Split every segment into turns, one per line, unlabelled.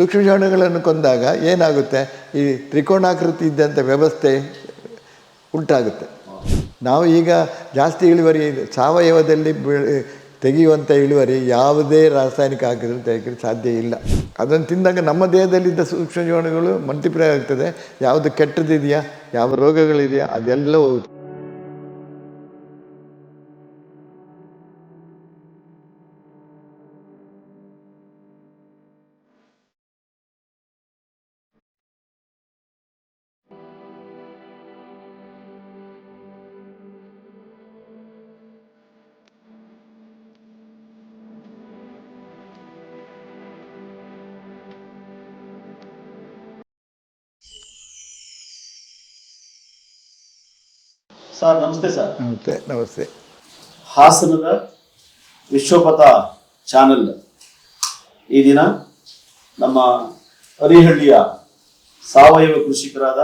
ಸೂಕ್ಷ್ಮಜೀವಾಣುಗಳನ್ನು ಕೊಂದಾಗ ಏನಾಗುತ್ತೆ, ಈ ತ್ರಿಕೋಣಾಕೃತಿ ಇದ್ದಂಥ ವ್ಯವಸ್ಥೆ ಉಂಟಾಗುತ್ತೆ. ನಾವು ಈಗ ಜಾಸ್ತಿ ಇಳುವರಿ ಸಾವಯವದಲ್ಲಿ ತೆಗೆಯುವಂಥ ಇಳುವರಿ ಯಾವುದೇ ರಾಸಾಯನಿಕ ಹಾಕಿದರೂ ತೆಗೆಯಲಿಕ್ಕೆ ಸಾಧ್ಯ ಇಲ್ಲ. ಅದನ್ನು ತಿಂದಾಗ ನಮ್ಮ ದೇಹದಲ್ಲಿದ್ದ ಸೂಕ್ಷ್ಮಜೀವಾಣುಗಳು ಮಲ್ಟಿಪ್ಲೈ ಆಗ್ತದೆ. ಯಾವುದು ಕೆಟ್ಟದಿದೆಯಾ, ಯಾವ ರೋಗಗಳಿದೆಯಾ ಅದೆಲ್ಲ ಹೋಗುತ್ತೆ.
ಸರ್ ನಮಸ್ತೆ. ಸರ್
ನಮಸ್ತೆ. ನಮಸ್ತೆ.
ಹಾಸನದ ವಿಶ್ವಪಥ ಚಾನೆಲ್ ಈ ದಿನ ನಮ್ಮ ಹರಿಹಳ್ಳಿಯ ಸಾವಯವ ಕೃಷಿಕರಾದ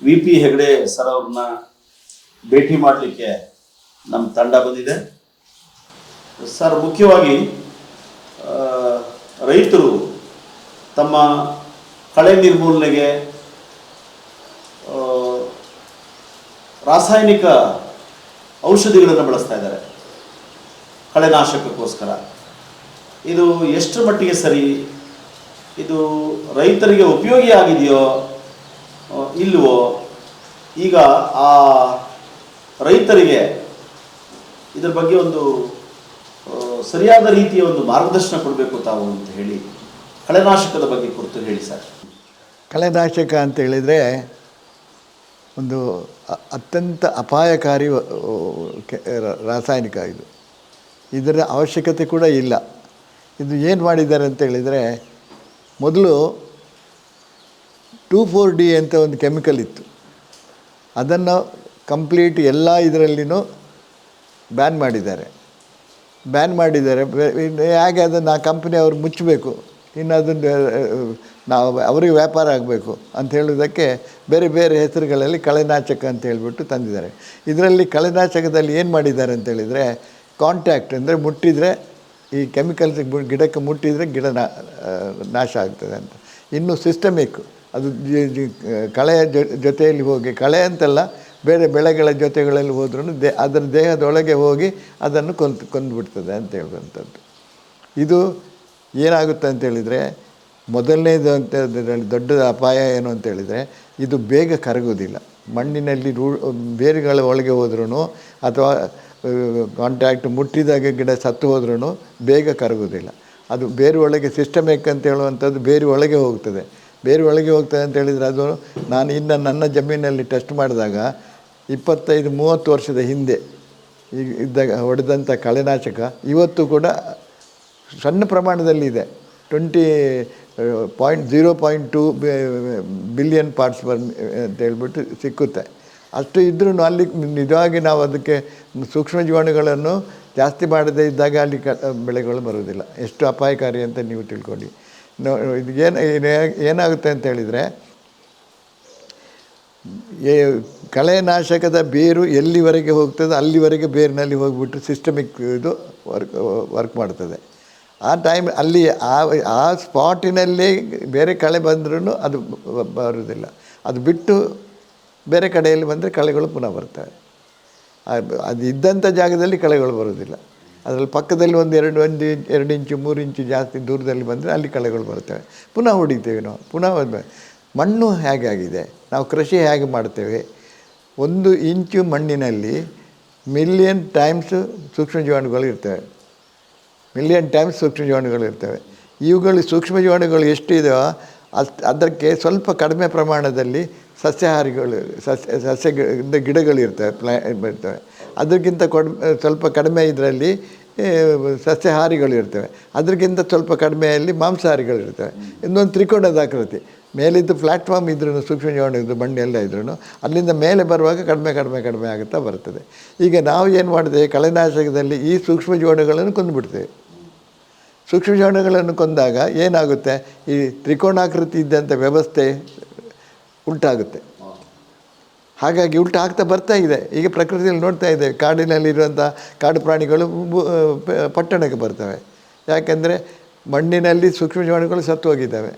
VP ಹೆಗಡೆ ಸರ್ ಅವ್ರನ್ನ ಭೇಟಿ ಮಾಡಲಿಕ್ಕೆ ನಮ್ಮ ತಂಡ ಬಂದಿದೆ. ಸರ್, ಮುಖ್ಯವಾಗಿ ರೈತರು ತಮ್ಮ ಕಳೆ ನಿರ್ಮೂಲನೆಗೆ ರಾಸಾಯನಿಕ ಔಷಧಿಗಳನ್ನು ಬಳಸ್ತಾ ಇದ್ದಾರೆ ಕಳೆನಾಶಕಕ್ಕೋಸ್ಕರ. ಇದು ಎಷ್ಟು ಮಟ್ಟಿಗೆ ಸರಿ? ಇದು ರೈತರಿಗೆ ಉಪಯೋಗಿ ಆಗಿದೆಯೋ ಇಲ್ವೋ? ಈಗ ಆ ರೈತರಿಗೆ ಇದರ ಬಗ್ಗೆ ಒಂದು ಸರಿಯಾದ ರೀತಿಯ ಒಂದು ಮಾರ್ಗದರ್ಶನ ಕೊಡಬೇಕು ತಾವು ಅಂತ ಹೇಳಿ ಕಳೆನಾಶಕದ ಬಗ್ಗೆ ಕುರಿತು ಹೇಳಿ ಸರ್.
ಕಳೆನಾಶಕ ಅಂತ ಹೇಳಿದರೆ ಒಂದು ಅತ್ಯಂತ ಅಪಾಯಕಾರಿ ರಾಸಾಯನಿಕ. ಇದರ ಅವಶ್ಯಕತೆ ಕೂಡ ಇಲ್ಲ. ಇದು ಏನು ಮಾಡಿದ್ದಾರೆ ಅಂತ ಹೇಳಿದರೆ, ಮೊದಲು 2,4-D ಅಂತ ಒಂದು ಕೆಮಿಕಲ್ ಇತ್ತು. ಅದನ್ನು ಕಂಪ್ಲೀಟ್ ಎಲ್ಲ ಇದರಲ್ಲಿನೂ ಬ್ಯಾನ್ ಮಾಡಿದ್ದಾರೆ. ಹೇಗೆ ಅದನ್ನು ಆ ಕಂಪ್ನಿ ಅವ್ರು ಮುಚ್ಚಬೇಕು, ಇನ್ನು ಅದನ್ನು ನಾವು ಅವರಿಗೆ ವ್ಯಾಪಾರ ಆಗಬೇಕು ಅಂತ ಹೇಳೋದಕ್ಕೆ ಬೇರೆ ಬೇರೆ ಹೆಸರುಗಳಲ್ಲಿ ಕಳೆನಾಶಕ ಅಂತ ಹೇಳಿಬಿಟ್ಟು ತಂದಿದ್ದಾರೆ. ಇದರಲ್ಲಿ ಕಳೆನಾಶಕದಲ್ಲಿ ಏನು ಮಾಡಿದ್ದಾರೆ ಅಂತೇಳಿದರೆ, ಕಾಂಟ್ಯಾಕ್ಟ್ ಅಂದರೆ ಮುಟ್ಟಿದರೆ ಈ ಕೆಮಿಕಲ್ಸ್ ಗಿಡಕ್ಕೆ ಮುಟ್ಟಿದರೆ ಗಿಡ ನಾಶ ಆಗ್ತದೆ ಅಂತ. ಇನ್ನು ಸಿಸ್ಟಮಿಕ್, ಅದು ಕಳೆಯ ಜೊತೆಯಲ್ಲಿ ಹೋಗಿ, ಕಳೆ ಅಂತಲ್ಲ ಬೇರೆ ಬೆಳೆಗಳ ಜೊತೆಗಳಲ್ಲಿ ಹೋದ್ರೂ ಅದರ ದೇಹದೊಳಗೆ ಹೋಗಿ ಅದನ್ನು ಕೊಂದುಬಿಡ್ತದೆ ಅಂತ ಹೇಳುವಂಥದ್ದು. ಇದು ಏನಾಗುತ್ತೆ ಅಂತೇಳಿದರೆ, ಮೊದಲನೇದು ಅಂತ ದೊಡ್ಡ ಅಪಾಯ ಏನು ಅಂತೇಳಿದರೆ, ಇದು ಬೇಗ ಕರಗೋದಿಲ್ಲ. ಮಣ್ಣಿನಲ್ಲಿ ಬೇರುಗಳ ಒಳಗೆ ಹೋದ್ರೂ ಅಥವಾ ಕಾಂಟ್ಯಾಕ್ಟ್ ಮುಟ್ಟಿದಾಗ ಗಿಡ ಸತ್ತು ಹೋದ್ರೂ ಬೇಗ ಕರಗೋದಿಲ್ಲ. ಅದು ಬೇರು ಒಳಗೆ ಸಿಸ್ಟಮಿಕ್ ಅಂತ ಹೇಳುವಂಥದ್ದು ಬೇರು ಒಳಗೆ ಹೋಗ್ತದೆ. ಬೇರು ಒಳಗೆ ಹೋಗ್ತದೆ ಅಂತ ಹೇಳಿದರೆ, ಅದು ನಾನು ಇನ್ನು ನನ್ನ ಜಮೀನಲ್ಲಿ ಟೆಸ್ಟ್ ಮಾಡಿದಾಗ 25-30 ವರ್ಷದ ಹಿಂದೆ ಇದ್ದಾಗ ಹೊಡೆದಂಥ ಕಳೆನಾಶಕ ಇವತ್ತು ಕೂಡ ಸಣ್ಣ ಪ್ರಮಾಣದಲ್ಲಿದೆ. 0.2 ಬಿಲಿಯನ್ ಪಾರ್ಟ್ಸ್ ಅಂತ ಹೇಳ್ಬಿಟ್ಟು ಸಿಕ್ಕುತ್ತೆ. ಅಷ್ಟು ಇದ್ರೂ ಅಲ್ಲಿ ನಿಜವಾಗಿ ನಾವು ಅದಕ್ಕೆ ಸೂಕ್ಷ್ಮಜೀವಾಣುಗಳನ್ನು ಜಾಸ್ತಿ ಮಾಡದೇ ಇದ್ದಾಗ ಅಲ್ಲಿ ಬೆಳೆಗಳು ಬರೋದಿಲ್ಲ. ಎಷ್ಟು ಅಪಾಯಕಾರಿ ಅಂತ ನೀವು ತಿಳ್ಕೊಳ್ಳಿ. ಇದು ಏನಾಗುತ್ತೆ ಅಂತ ಹೇಳಿದರೆ, ಕಳೆನಾಶಕದ ಬೇರು ಎಲ್ಲಿವರೆಗೆ ಹೋಗ್ತದೆ ಅಲ್ಲಿವರೆಗೆ ಬೇರಿನಲ್ಲಿ ಹೋಗಿಬಿಟ್ಟು ಸಿಸ್ಟಮಿಕ್ ಇದು ವರ್ಕ್ ಮಾಡ್ತದೆ. ಆ ಟೈಮ್ ಅಲ್ಲಿ ಆ ಸ್ಪಾಟಿನಲ್ಲೇ ಬೇರೆ ಕಳೆ ಬಂದ್ರೂ ಅದು ಬರೋದಿಲ್ಲ. ಅದು ಬಿಟ್ಟು ಬೇರೆ ಕಡೆಯಲ್ಲಿ ಬಂದರೆ ಕಳೆಗಳು ಪುನಃ ಬರ್ತವೆ. ಅದು ಇದ್ದಂಥ ಜಾಗದಲ್ಲಿ ಕಳೆಗಳು ಬರೋದಿಲ್ಲ. ಅದರಲ್ಲಿ ಪಕ್ಕದಲ್ಲಿ 2 ಇಂಚು 3 ಇಂಚು ಜಾಸ್ತಿ ದೂರದಲ್ಲಿ ಬಂದರೆ ಅಲ್ಲಿ ಕಳೆಗಳು ಬರ್ತವೆ. ಪುನಃ ಹೊಡಿತೇವೆ ನಾವು. ಪುನಃ ಮಣ್ಣು ಹೇಗೆ ಆಗಿದೆ, ನಾವು ಕೃಷಿ ಹೇಗೆ ಮಾಡ್ತೇವೆ, 1 ಇಂಚು ಮಣ್ಣಿನಲ್ಲಿ ಮಿಲಿಯನ್ ಟೈಮ್ಸ್ ಸೂಕ್ಷ್ಮಜೀವಾಣುಗಳು ಇರ್ತವೆ. ಇವುಗಳು ಸೂಕ್ಷ್ಮಜೀವಾಣುಗಳು ಎಷ್ಟು ಇದೆಯೋ ಅದಕ್ಕೆ ಸ್ವಲ್ಪ ಕಡಿಮೆ ಪ್ರಮಾಣದಲ್ಲಿ ಸಸ್ಯಾಹಾರಿಗಳು ಗಿಡಗಳು ಇರ್ತವೆ, ಅದಕ್ಕಿಂತ ಸ್ವಲ್ಪ ಕಡಿಮೆ ಇದರಲ್ಲಿ ಸಸ್ಯಾಹಾರಿಗಳು ಇರ್ತವೆ, ಅದಕ್ಕಿಂತ ಸ್ವಲ್ಪ ಕಡಿಮೆಯಲ್ಲಿ ಮಾಂಸಾಹಾರಿಗಳಿರ್ತವೆ. ಇನ್ನೊಂದು ತ್ರಿಕೋಣದಾಕೃತಿ, ಮೇಲಿದ್ದು ಪ್ಲ್ಯಾಟ್ಫಾರ್ಮ್ ಇದ್ರೂ ಸೂಕ್ಷ್ಮಜೀವಾಣು ಮಣ್ಣೆಲ್ಲ ಇದ್ರೂ ಅಲ್ಲಿಂದ ಮೇಲೆ ಬರುವಾಗ ಕಡಿಮೆ ಆಗುತ್ತಾ ಬರ್ತದೆ. ಈಗ ನಾವು ಏನು ಮಾಡಿದೆ, ಕಳೆನಾಶಕದಲ್ಲಿ ಈ ಸೂಕ್ಷ್ಮಜೀವಾಣುಗಳನ್ನು ಕೊಂದುಬಿಡ್ತೇವೆ. ಸೂಕ್ಷ್ಮಜೀವಾಣುಗಳನ್ನು ಕೊಂದಾಗ ಏನಾಗುತ್ತೆ, ಈ ತ್ರಿಕೋಣಾಕೃತಿ ಇದ್ದಂಥ ವ್ಯವಸ್ಥೆ ಉಲ್ಟಾಗುತ್ತೆ. ಹಾಗಾಗಿ ಆಗ್ತಾ ಬರ್ತಾ ಇದೆ. ಈಗ ಪ್ರಕೃತಿಯಲ್ಲಿ ನೋಡ್ತಾ ಇದ್ದೇವೆ, ಕಾಡಿನಲ್ಲಿರುವಂಥ ಕಾಡು ಪ್ರಾಣಿಗಳು ಪಟ್ಟಣಕ್ಕೆ ಬರ್ತವೆ. ಯಾಕೆಂದರೆ ಮಣ್ಣಿನಲ್ಲಿ ಸೂಕ್ಷ್ಮಜೀವಾಣುಗಳು ಸತ್ತು ಹೋಗಿದ್ದಾವೆ,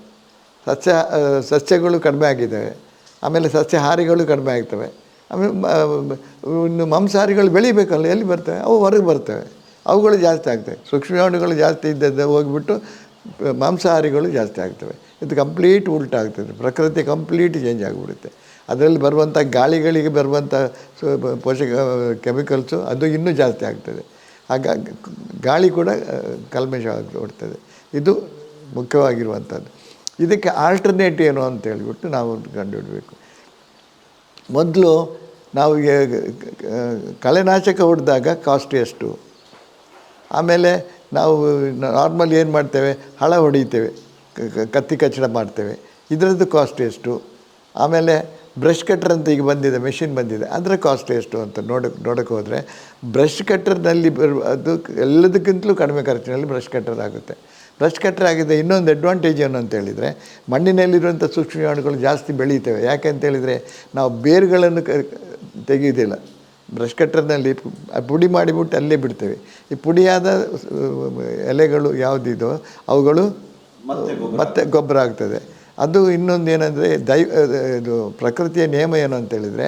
ಸಸ್ಯಗಳು ಕಡಿಮೆ ಆಗಿದ್ದಾವೆ, ಆಮೇಲೆ ಸಸ್ಯಹಾರಿಗಳು ಕಡಿಮೆ ಆಗ್ತವೆ. ಆಮೇಲೆ ಇನ್ನು ಮಾಂಸಾಹಾರಿಗಳು ಬೆಳಿಬೇಕಲ್ಲ, ಎಲ್ಲಿ ಬರ್ತವೆ? ಅವು ಹೊರಗೆ ಬರ್ತವೆ, ಅವುಗಳು ಜಾಸ್ತಿ ಆಗ್ತವೆ. ಸೂಕ್ಷ್ಮಜೀವಾಣುಗಳು ಜಾಸ್ತಿ ಇದ್ದದ್ದು ಹೋಗಿಬಿಟ್ಟು ಮಾಂಸಾಹಾರಿಗಳು ಜಾಸ್ತಿ ಆಗ್ತವೆ. ಇದು ಕಂಪ್ಲೀಟ್ ಉಲ್ಟಾ ಆಗ್ತದೆ, ಪ್ರಕೃತಿ ಕಂಪ್ಲೀಟ್ ಚೇಂಜ್ ಆಗಿಬಿಡುತ್ತೆ. ಅದರಲ್ಲಿ ಬರುವಂಥ ಗಾಳಿಗಳಿಗೆ ಬರುವಂಥ ಪೋಷಕ ಕೆಮಿಕಲ್ಸು ಅದು ಇನ್ನೂ ಜಾಸ್ತಿ ಆಗ್ತದೆ. ಹಾಗಾಗಿ ಗಾಳಿ ಕೂಡ ಕಲ್ಮಶ ಆಗಿಬಿಡ್ತದೆ. ಇದು ಮುಖ್ಯವಾಗಿರುವಂಥದ್ದು. ಇದಕ್ಕೆ ಆಲ್ಟರ್ನೇಟ್ ಏನು ಅಂತ ಹೇಳಿಬಿಟ್ಟು ನಾವು ಕಂಡುಹಿಡಬೇಕು. ಮೊದಲು ನಾವು ಕಳೆನಾಶಕ ಹೊಡೆದಾಗ ಕಾಸ್ಟ್ ಎಷ್ಟು, ಆಮೇಲೆ ನಾವು ನಾರ್ಮಲ್ ಏನು ಮಾಡ್ತೇವೆ, ಹಳ ಹೊಡಿತೇವೆ, ಕತ್ತಿ ಕಚ್ಚಡ ಮಾಡ್ತೇವೆ, ಇದರದ್ದು ಕಾಸ್ಟ್ ಎಷ್ಟು, ಆಮೇಲೆ ಬ್ರಷ್ ಕಟ್ಟರ್ ಅಂತ ಈಗ ಬಂದಿದೆ, ಮೆಷಿನ್ ಬಂದಿದೆ, ಅದರ ಕಾಸ್ಟ್ ಎಷ್ಟು ಅಂತ ನೋಡೋಕ್ಕೆ ಹೋದರೆ ಬ್ರಷ್ ಕಟ್ಟರ್ನಲ್ಲಿ ಅದು ಎಲ್ಲದಕ್ಕಿಂತಲೂ ಕಡಿಮೆ ಖರ್ಚಿನಲ್ಲಿ ಬ್ರಷ್ ಕಟ್ಟರ್ ಆಗುತ್ತೆ. ಬ್ರಷ್ ಕಟ್ಟರ್ ಆಗಿದೆ. ಇನ್ನೊಂದು ಅಡ್ವಾಂಟೇಜ್ ಏನು ಅಂತ ಹೇಳಿದರೆ, ಮಣ್ಣಿನಲ್ಲಿರುವಂಥ ಸೂಕ್ಷ್ಮಜೀವಾಣುಗಳು ಜಾಸ್ತಿ ಬೆಳೀತವೆ. ಯಾಕೆ ಅಂತೇಳಿದರೆ ನಾವು ಬೇರುಗಳನ್ನು ತೆಗೆಯೋದಿಲ್ಲ. ಬ್ರಷ್ ಕಟ್ಟರ್ನಲ್ಲಿ ಪುಡಿ ಮಾಡಿಬಿಟ್ಟು ಅಲ್ಲೇ ಬಿಡ್ತೇವೆ. ಈ ಪುಡಿಯಾದ ಎಲೆಗಳು ಯಾವುದಿದೋ ಅವುಗಳು ಮತ್ತೆ ಗೊಬ್ಬರ ಆಗ್ತದೆ. ಅದು ಇನ್ನೊಂದು ಏನಂದರೆ ಇದು ಪ್ರಕೃತಿಯ ನಿಯಮ ಏನು ಅಂತೇಳಿದರೆ,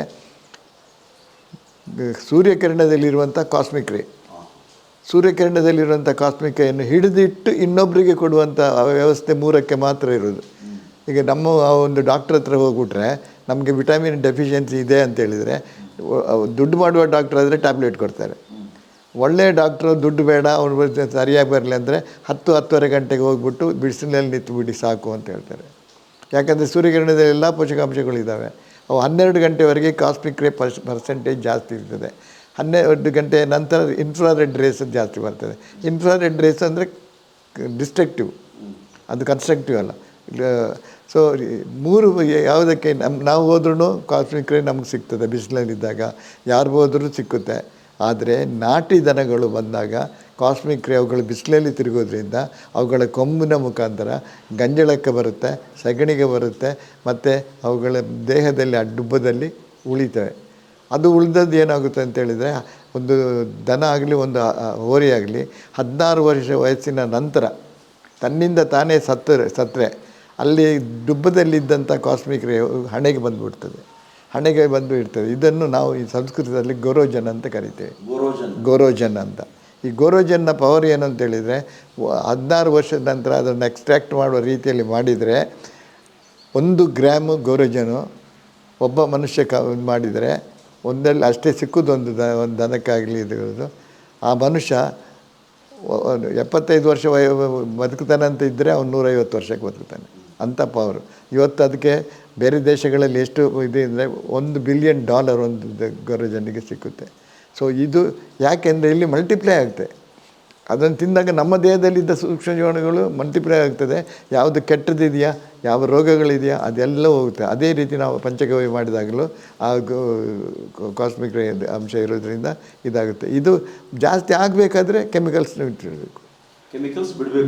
ಸೂರ್ಯಕಿರಣದಲ್ಲಿರುವಂಥ ಕಾಸ್ಮಿಕ್ ರೇ, ಸೂರ್ಯಕಿರಣದಲ್ಲಿರುವಂಥ ಕಾಸ್ಮಿಕ್ ರೇಯನ್ನು ಹಿಡಿದಿಟ್ಟು ಇನ್ನೊಬ್ಬರಿಗೆ ಕೊಡುವಂಥ ವ್ಯವಸ್ಥೆ 3ಕ್ಕೆ ಮಾತ್ರ ಇರೋದು. ಈಗ ನಮ್ಮ ಒಂದು ಡಾಕ್ಟ್ರ್ ಹತ್ರ ಹೋಗ್ಬಿಟ್ರೆ ನಮಗೆ ವಿಟಮಿನ್ ಡೆಫಿಷಿಯನ್ಸಿ ಇದೆ ಅಂತೇಳಿದರೆ, ದುಡ್ಡು ಮಾಡುವ ಡಾಕ್ಟ್ರ್ ಆದರೆ ಟ್ಯಾಬ್ಲೆಟ್ ಕೊಡ್ತಾರೆ. ಒಳ್ಳೆಯ ಡಾಕ್ಟ್ರು ದುಡ್ಡು ಬೇಡ, ಅವ್ರು ಸರಿಯಾಗಿ ಬರಲಿ ಅಂದರೆ 10-10:30 ಗಂಟೆಗೆ ಹೋಗ್ಬಿಟ್ಟು ಬಿಸಿಲಿನಲ್ಲಿ ನಿಂತು ಬಿಡಿ ಸಾಕು ಅಂತ ಹೇಳ್ತಾರೆ. ಯಾಕಂದರೆ ಸೂರ್ಯಕಿರಣದಲ್ಲಿ ಎಲ್ಲ ಪೋಷಕಾಂಶಗಳಿದ್ದಾವೆ. ಅವು 12 ಗಂಟೆವರೆಗೆ ಕಾಸ್ಮಿಕ್ ರೇ ಪರ್ಸೆಂಟೇಜ್ ಜಾಸ್ತಿ ಇರ್ತದೆ. 12 ಗಂಟೆ ನಂತರ ಇನ್ಫ್ರಾರೆಡ್ ರೇಸ್ ಜಾಸ್ತಿ ಬರ್ತದೆ. ಇನ್ಫ್ರಾರೆಡ್ ರೇಸ್ ಅಂದರೆ ಡಿಸ್ಟ್ರಕ್ಟಿವ್, ಅದು ಕನ್ಸ್ಟ್ರಕ್ಟಿವ್ ಅಲ್ಲ. ಸೊ 3 ಯಾವುದಕ್ಕೆ ನಾವು ಹೋದ್ರೂ ಕಾಸ್ಮಿಕ್ ರೇ ನಮಗೆ ಸಿಗ್ತದೆ. ಬಿಸಿಲಲ್ಲಿದ್ದಾಗ ಯಾರು ಹೋದ್ರೂ ಸಿಕ್ಕುತ್ತೆ. ಆದರೆ ನಾಟಿ ದನಗಳು ಬಂದಾಗ ಕಾಸ್ಮಿಕ್ ರೇ ಅವುಗಳು ಬಿಸಿಲಲ್ಲಿ ತಿರುಗೋದ್ರಿಂದ ಅವುಗಳ ಕೊಂಬಿನ ಮುಖಾಂತರ ಗಂಜಳಕ್ಕೆ ಬರುತ್ತೆ, ಸಗಣಿಗೆ ಬರುತ್ತೆ, ಮತ್ತು ಅವುಗಳ ದೇಹದಲ್ಲಿ ಡುಬ್ಬದಲ್ಲಿ ಉಳಿತವೆ. ಅದು ಉಳಿದದ್ದು ಏನಾಗುತ್ತೆ ಅಂತೇಳಿದರೆ, ಒಂದು ದನ ಆಗಲಿ ಒಂದು ಹೋರಿ ಆಗಲಿ 16 ವರ್ಷ ವಯಸ್ಸಿನ ನಂತರ ತನ್ನಿಂದ ತಾನೇ ಸತ್ತರೆ ಅಲ್ಲಿ ಡುಬ್ಬದಲ್ಲಿದ್ದಂಥ ಕಾಸ್ಮಿಕ್ ರೇ ಹಣೆಗೆ ಬಂದುಬಿಡ್ತದೆ, ಹಣೆಗೆ ಬಂದು ಇರ್ತದೆ. ಇದನ್ನು ನಾವು ಈ ಸಂಸ್ಕೃತದಲ್ಲಿ ಗೋರೋಜನ್ ಅಂತ ಕರಿತೇವೆ. ಗೋರೋಜನ್ ಅಂತ. ಈ ಗೋರೋಜನ್ನ ಪವರ್ ಏನು ಅಂತೇಳಿದರೆ, 16 ವರ್ಷದ ನಂತರ ಅದನ್ನು ಎಕ್ಸ್ಟ್ರಾಕ್ಟ್ ಮಾಡುವ ರೀತಿಯಲ್ಲಿ ಮಾಡಿದರೆ 1 ಗ್ರಾಮು ಗೋರೋಜನು ಒಬ್ಬ ಮನುಷ್ಯ ಮಾಡಿದರೆ ಒಂದಲ್ಲಿ ಅಷ್ಟೇ ಸಿಕ್ಕುದು. ಒಂದು ದನಕ್ಕಾಗಲಿ ಇದು ಆ ಮನುಷ್ಯ 75 ವರ್ಷ ಬದುಕ್ತಾನೆ ಅಂತ ಇದ್ದರೆ ಅವ್ನು 150 ವರ್ಷಕ್ಕೆ ಬದುಕ್ತಾನೆ. ಅಂಥ ಪವರು. ಇವತ್ತು ಅದಕ್ಕೆ ಬೇರೆ ದೇಶಗಳಲ್ಲಿ ಎಷ್ಟು ಇದೆ ಅಂದರೆ $1 ಬಿಲಿಯನ್ ಒಂದು ಗೋರೋಜನ್ನಿಗೆ ಸಿಕ್ಕುತ್ತೆ. ಸೊ ಇದು ಯಾಕೆಂದರೆ ಇಲ್ಲಿ ಮಲ್ಟಿಪ್ಲೈ ಆಗುತ್ತೆ. ಅದನ್ನು ತಿಂದಾಗ ನಮ್ಮ ದೇಹದಲ್ಲಿದ್ದ ಸೂಕ್ಷ್ಮಜೀವಾಣುಗಳು ಮಲ್ಟಿಪ್ಲೈ ಆಗ್ತದೆ. ಯಾವುದು ಕೆಟ್ಟದಿದೆಯಾ, ಯಾವ ರೋಗಗಳಿದೆಯಾ ಅದೆಲ್ಲ ಹೋಗುತ್ತೆ. ಅದೇ ರೀತಿ ನಾವು ಪಂಚಗವ್ಯ ಮಾಡಿದಾಗಲೂ ಆ ಕಾಸ್ಮಿಕ್ ರೇ ಅಂಶ ಇರೋದ್ರಿಂದ ಇದಾಗುತ್ತೆ. ಇದು ಜಾಸ್ತಿ ಆಗಬೇಕಾದ್ರೆ ಕೆಮಿಕಲ್ಸ್ನ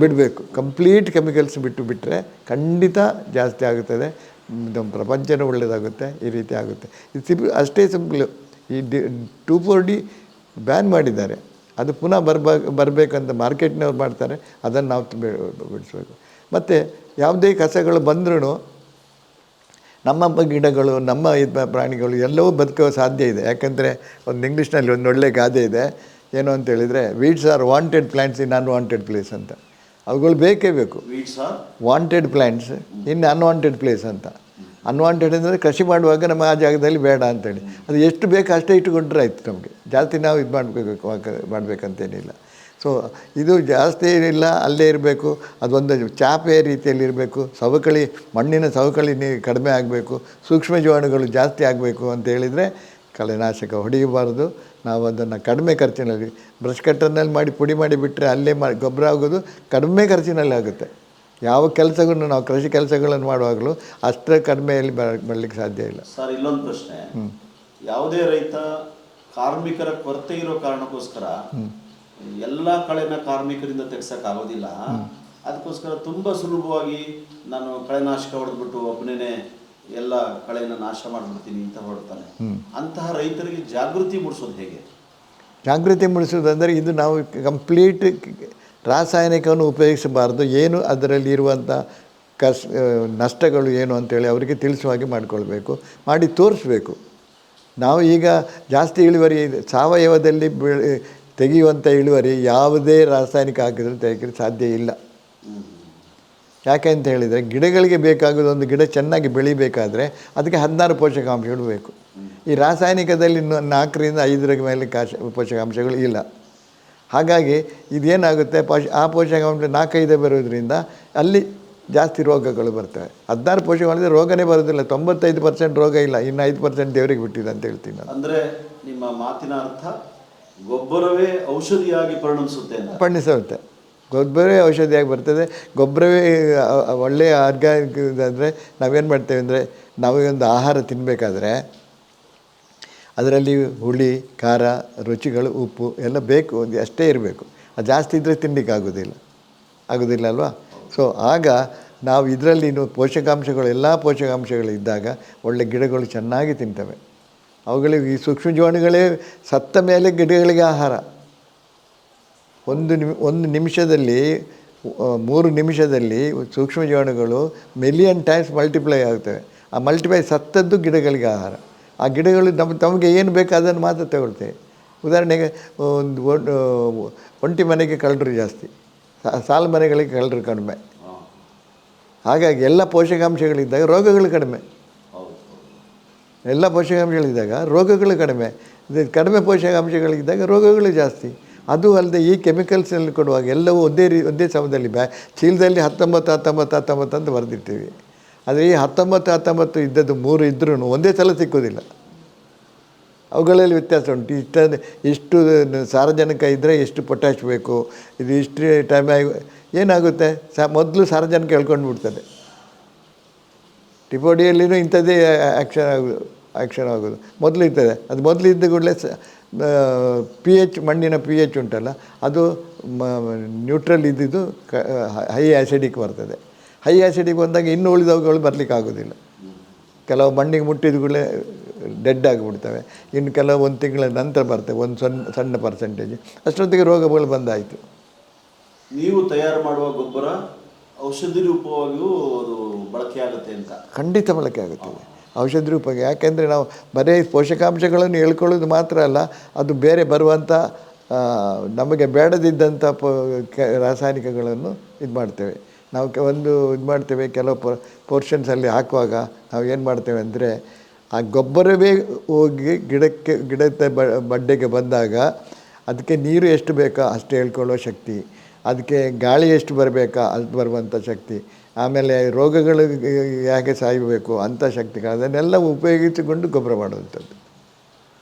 ಬಿಡಬೇಕು. ಕಂಪ್ಲೀಟ್ ಕೆಮಿಕಲ್ಸ್ ಬಿಟ್ಟರೆ ಖಂಡಿತ ಜಾಸ್ತಿ ಆಗುತ್ತದೆ. ನಮ್ಮ ಪ್ರಪಂಚನೂ ಒಳ್ಳೆಯದಾಗುತ್ತೆ. ಈ ರೀತಿ ಆಗುತ್ತೆ. ಇದು ಅಷ್ಟೇ ಸಿಂಪಲ್. ಈ 2,4-D ಬ್ಯಾನ್ ಮಾಡಿದ್ದಾರೆ. ಅದು ಪುನಃ ಬರಬೇಕಂತ ಮಾರ್ಕೆಟ್ನವ್ರು ಮಾಡ್ತಾರೆ. ಅದನ್ನು ನಾವು ಬಿಡಿಸ್ಬೇಕು. ಮತ್ತು ಯಾವುದೇ ಕಸಗಳು ಬಂದ್ರೂ ನಮ್ಮ ಗಿಡಗಳು, ನಮ್ಮ ಪ್ರಾಣಿಗಳು ಎಲ್ಲವೂ ಬದುಕೋ ಸಾಧ್ಯ ಇದೆ. ಯಾಕಂದರೆ ಒಂದು ಇಂಗ್ಲೀಷ್ನಲ್ಲಿ ಒಂದು ಒಳ್ಳೆಯ ಗಾದೆ ಇದೆ. ಏನು ಅಂತೇಳಿದರೆ, ವೀಡ್ಸ್ ಆರ್ ವಾಂಟೆಡ್ ಪ್ಲ್ಯಾಂಟ್ಸ್ ಇನ್ ಅನ್ವಾಂಟೆಡ್ ಪ್ಲೇಸ್ ಅಂತ. ಅವುಗಳು ಬೇಕೇ ಬೇಕು. ವಾಂಟೆಡ್ ಪ್ಲ್ಯಾಂಟ್ಸ್ ಇನ್ ಅನ್ವಾಂಟೆಡ್ ಪ್ಲೇಸ್ ಅಂತ. ಅನ್ವಾಂಟೆಡ್ ಅಂದರೆ ಕೃಷಿ ಮಾಡುವಾಗ ನಮ್ಮ ಆ ಜಾಗದಲ್ಲಿ ಬೇಡ ಅಂತೇಳಿ. ಅದು ಎಷ್ಟು ಬೇಕು ಅಷ್ಟೇ ಇಟ್ಟುಕೊಂಡ್ರೆ ಆಯಿತು. ನಮಗೆ ಜಾಸ್ತಿ ನಾವು ಇದು ಮಾಡಬೇಕಂತೇನಿಲ್ಲ. ಸೊ ಇದು ಜಾಸ್ತಿ ಏನಿಲ್ಲ, ಅಲ್ಲೇ ಇರಬೇಕು. ಅದೊಂದು ಚಾಪೆ ರೀತಿಯಲ್ಲಿ ಇರಬೇಕು. ಸವಕಳಿ, ಮಣ್ಣಿನ ಸವಕಳಿ ಕಡಿಮೆ ಆಗಬೇಕು, ಸೂಕ್ಷ್ಮ ಜೀವಾಣುಗಳು ಜಾಸ್ತಿ ಆಗಬೇಕು ಅಂತ ಹೇಳಿದರೆ ಕಳೆನಾಶಕ ಹೊಡೆಯಬಾರ್ದು. ನಾವು ಅದನ್ನು ಕಡಿಮೆ ಖರ್ಚಿನಲ್ಲಿ ಬ್ರಷ್ ಕಟ್ಟರ್ನಲ್ಲಿ ಮಾಡಿ ಪುಡಿ ಮಾಡಿ ಬಿಟ್ಟರೆ ಅಲ್ಲೇ ಗೊಬ್ಬರ ಆಗೋದು ಕಡಿಮೆ ಖರ್ಚಿನಲ್ಲಿ ಆಗುತ್ತೆ. ಯಾವ ಕೆಲಸಗಳನ್ನು ನಾವು ಕೃಷಿ ಕೆಲಸಗಳನ್ನು ಮಾಡುವಾಗಲೂ ಅಷ್ಟೇ ಕಡಿಮೆಯಲ್ಲಿ ಬರಲಿಕ್ಕೆ ಸಾಧ್ಯ ಇಲ್ಲ.
ಸರ್, ಇಲ್ಲೊಂದು ಪ್ರಶ್ನೆ. ಯಾವುದೇ ರೈತ ಕಾರ್ಮಿಕರ ಕೊರತೆ ಇರೋ ಕಾರಣಕ್ಕೋಸ್ಕರ ಎಲ್ಲ ಕಳೆನ ಕಾರ್ಮಿಕರಿಂದ ತೆಗ್ಸೋಕ್ಕಾಗೋದಿಲ್ಲ. ಅದಕ್ಕೋಸ್ಕರ ತುಂಬ ಸುಲಭವಾಗಿ ನಾನು ಕಳೆನಾಶಕ ಹೊಡೆದ್ಬಿಟ್ಟು ಒಬ್ಬನೇ ಎಲ್ಲ ಕಳೆನ ನಾಶ ಮಾಡಿಬಿಡ್ತೀನಿ ಅಂತ ಹೊರಡ್ತಾನೆ. ಅಂತಹ ರೈತರಿಗೆ ಜಾಗೃತಿ ಮೂಡಿಸೋದು ಹೇಗೆ?
ಜಾಗೃತಿ ಮೂಡಿಸೋದಂದರೆ ಇದು ನಾವು ಕಂಪ್ಲೀಟ್ ರಾಸಾಯನಿಕವನ್ನು ಉಪಯೋಗಿಸಬಾರ್ದು, ಏನು ಅದರಲ್ಲಿ ಇರುವಂಥ ನಷ್ಟಗಳು ಏನು ಅಂತೇಳಿ ಅವರಿಗೆ ತಿಳಿಸುವ ಹಾಗೆ ಮಾಡಿಕೊಳ್ಬೇಕು, ಮಾಡಿ ತೋರಿಸ್ಬೇಕು. ನಾವು ಈಗ ಜಾಸ್ತಿ ಇಳುವರಿ ಸಾವಯವದಲ್ಲಿ ತೆಗೆಯುವಂಥ ಇಳುವರಿ ಯಾವುದೇ ರಾಸಾಯನಿಕ ಹಾಕಿದರೂ ತೆಗೆಯಲಿಕ್ಕೆ ಸಾಧ್ಯ ಇಲ್ಲ. ಯಾಕೆ ಅಂತ ಹೇಳಿದರೆ, ಗಿಡಗಳಿಗೆ ಬೇಕಾಗೋದು, ಒಂದು ಗಿಡ ಚೆನ್ನಾಗಿ ಬೆಳಿಬೇಕಾದ್ರೆ ಅದಕ್ಕೆ 16 ಪೋಷಕಾಂಶಗಳು ಬೇಕು. ಈ ರಾಸಾಯನಿಕದಲ್ಲಿ 4ರಿಂದ 5ರ ಮೇಲೆ ಪೋಷಕಾಂಶಗಳು ಇಲ್ಲ. ಹಾಗಾಗಿ ಇದೇನಾಗುತ್ತೆ, ಆ ಪೋಷಕಾಂಶ 4-5 ಬರೋದ್ರಿಂದ ಅಲ್ಲಿ ಜಾಸ್ತಿ ರೋಗಗಳು ಬರ್ತವೆ. 16 ಪೋಷಕಾಂಶ ರೋಗನೇ ಬರೋದಿಲ್ಲ, 95% ರೋಗ ಇಲ್ಲ, ಇನ್ನು 5% ದೇವರಿಗೆ ಬಿಟ್ಟಿದೆ ಅಂತ ಹೇಳ್ತೀನಿ ನಾನು.
ಅಂದರೆ ನಿಮ್ಮ ಮಾತಿನ ಅರ್ಥ ಗೊಬ್ಬರವೇ ಔಷಧಿಯಾಗಿ ಪರಿಣಮಿಸುತ್ತೆ. ಗೊಬ್ಬರವೇ ಔಷಧಿಯಾಗಿ ಬರ್ತದೆ. ಗೊಬ್ಬರವೇ ಒಳ್ಳೆಯ ಆರ್ಗ್ಯಾನಿಕ್ ಅಂದರೆ ನಾವೇನು ಮಾಡ್ತೇವೆ ಅಂದರೆ, ನಾವೊಂದು ಆಹಾರ ತಿನ್ನಬೇಕಾದ್ರೆ ಅದರಲ್ಲಿ ಹುಳಿ, ಖಾರ, ರುಚಿಗಳು, ಉಪ್ಪು ಎಲ್ಲ ಬೇಕು, ಒಂದು ಅಷ್ಟೇ ಇರಬೇಕು. ಅದು ಜಾಸ್ತಿ ಇದ್ದರೆ ತಿನ್ನಲಿಕ್ಕೆ ಆಗೋದಿಲ್ಲ ಅಲ್ವಾ? ಸೊ ಆಗ ನಾವು ಇದರಲ್ಲಿ ಪೋಷಕಾಂಶಗಳು, ಎಲ್ಲ ಪೋಷಕಾಂಶಗಳು ಇದ್ದಾಗ ಒಳ್ಳೆ ಗಿಡಗಳು ಚೆನ್ನಾಗಿ ತಿಂತವೆ. ಅವುಗಳಿಗೆ ಈ ಸೂಕ್ಷ್ಮ ಜೀವಾಣುಗಳೇ ಸತ್ತ ಮೇಲೆ ಗಿಡಗಳಿಗೆ ಆಹಾರ. ಒಂದು ನಿಮಿಷದಲ್ಲಿ 3 ನಿಮಿಷದಲ್ಲಿ ಸೂಕ್ಷ್ಮ ಜೀವಾಣುಗಳು ಮಿಲಿಯನ್ ಟೈಮ್ಸ್ ಮಲ್ಟಿಪ್ಲೈ ಆಗ್ತವೆ. ಆ ಮಲ್ಟಿಪ್ಲೈ ಸತ್ತದ್ದು ಗಿಡಗಳಿಗೆ ಆಹಾರ. ಆ ಗಿಡಗಳು ತಮಗೆ ಏನು ಬೇಕು ಅದನ್ನು ಮಾತ್ರ ತಗೊಳ್ತೇವೆ. ಉದಾಹರಣೆಗೆ ಒಂದು ಒಂಟಿ ಮನೆಗೆ ಕಳ್ಳರು ಜಾಸ್ತಿ, ಸಾಲು ಮನೆಗಳಿಗೆ ಕಳ್ಳರು ಕಡಿಮೆ. ಹಾಗಾಗಿ ಎಲ್ಲ ಪೋಷಕಾಂಶಗಳಿದ್ದಾಗ ರೋಗಗಳು ಕಡಿಮೆ. ಎಲ್ಲ ಪೋಷಕಾಂಶಗಳಿದ್ದಾಗ ರೋಗಗಳು ಕಡಿಮೆ. ಕಡಿಮೆ ಪೋಷಕಾಂಶಗಳಿದ್ದಾಗ ರೋಗಗಳು ಜಾಸ್ತಿ. ಅದು ಅಲ್ಲದೆ ಈ ಕೆಮಿಕಲ್ಸಲ್ಲಿ ಕೊಡುವಾಗ ಎಲ್ಲವೂ ಒಂದೇ ಸಮಯದಲ್ಲಿ ಚೀಲದಲ್ಲಿ 19 ಅಂತ ಬರೆದಿರ್ತೀವಿ. ಆದರೆ ಈ 19 ಇದ್ದದ್ದು 3 ಇದ್ರೂ ಒಂದೇ ಸಲ ಸಿಕ್ಕೋದಿಲ್ಲ. ಅವುಗಳಲ್ಲಿ ವ್ಯತ್ಯಾಸ ಉಂಟು. ಇಷ್ಟು ಸಾರಜನಕ ಇದ್ದರೆ ಎಷ್ಟು ಪೊಟ್ಯಾಶ್ ಬೇಕು, ಇದು ಇಷ್ಟು ಟೈಮ್ ಏನಾಗುತ್ತೆ, ಮೊದಲು ಸಾರಜನಕ ಎಳ್ಕೊಂಡು ಬಿಡ್ತದೆ. ಟಿಪೋಡಿಯಲ್ಲಿನೂ ಇಂಥದ್ದೇ ಆ್ಯಕ್ಷನ್ ಆಗೋದು ಮೊದಲು ಇರ್ತದೆ. ಅದು ಮೊದಲು ಇದ್ದ ಕೂಡಲೇ pH, ಮಣ್ಣಿನ pH ಉಂಟಲ್ಲ, ಅದು ನ್ಯೂಟ್ರಲ್ ಇದ್ದಿದ್ದು ಹೈ ಆ್ಯಸಿಡಿಕ್ ಬರ್ತದೆ. ಹೈ ಆ್ಯಸಿಡಿಕ್ ಬಂದಾಗ ಇನ್ನು ಉಳಿದವುಗಳು ಬರಲಿಕ್ಕೆ ಆಗೋದಿಲ್ಲ. ಕೆಲವು ಮಣ್ಣಿಗೆ ಮುಟ್ಟಿದ ಕೂಡಲೇ ಡೆಡ್ ಆಗಿಬಿಡ್ತವೆ. ಇನ್ನು ಕೆಲವು 1 ತಿಂಗಳ ನಂತರ ಬರ್ತವೆ, ಒಂದು ಸಣ್ಣ ಪರ್ಸೆಂಟೇಜ್. ಅಷ್ಟೊತ್ತಿಗೆ ರೋಗಗಳು ಬಂದಾಯಿತು. ನೀವು ತಯಾರು ಮಾಡುವ ಗೊಬ್ಬರ ಔಷಧಿ ರೂಪವಾಗಿಯೂ ಅದು ಬಳಕೆ ಆಗುತ್ತೆ ಅಂತ? ಖಂಡಿತ
ಬಳಕೆ ಆಗುತ್ತದೆ, ಔಷಧಿ ರೂಪಕ್ಕೆ. ಯಾಕೆಂದರೆ ನಾವು ಬರೀ ಪೋಷಕಾಂಶಗಳನ್ನು ಹೇಳ್ಕೊಳ್ಳೋದು ಮಾತ್ರ ಅಲ್ಲ, ಅದು ಬೇರೆ ಬರುವಂಥ ನಮಗೆ ಬೇಡದಿದ್ದಂಥ ರಾಸಾಯನಿಕಗಳನ್ನು ಇದು ಮಾಡ್ತೇವೆ ನಾವು. ಇದು ಮಾಡ್ತೇವೆ, ಕೆಲವು ಪೋರ್ಷನ್ಸಲ್ಲಿ ಹಾಕುವಾಗ ನಾವು ಏನು ಮಾಡ್ತೇವೆ ಅಂದರೆ, ಆ ಗೊಬ್ಬರವೇ ಹೋಗಿ ಗಿಡದ ಬಡ್ಡೆಗೆ ಬಂದಾಗ ಅದಕ್ಕೆ ನೀರು ಎಷ್ಟು ಬೇಕೋ ಅಷ್ಟು ಹೇಳ್ಕೊಳ್ಳೋ ಶಕ್ತಿ, ಅದಕ್ಕೆ ಗಾಳಿ ಎಷ್ಟು ಬರಬೇಕಾ ಅದು ಬರುವಂಥ ಶಕ್ತಿ, ಆಮೇಲೆ ರೋಗಗಳು ಹೇಗೆ ಸಾಯಬೇಕು ಅಂಥ ಶಕ್ತಿಗಳು, ಅದನ್ನೆಲ್ಲ ಉಪಯೋಗಿಸಿಕೊಂಡು ಗೊಬ್ಬರ ಮಾಡುವಂಥದ್ದು.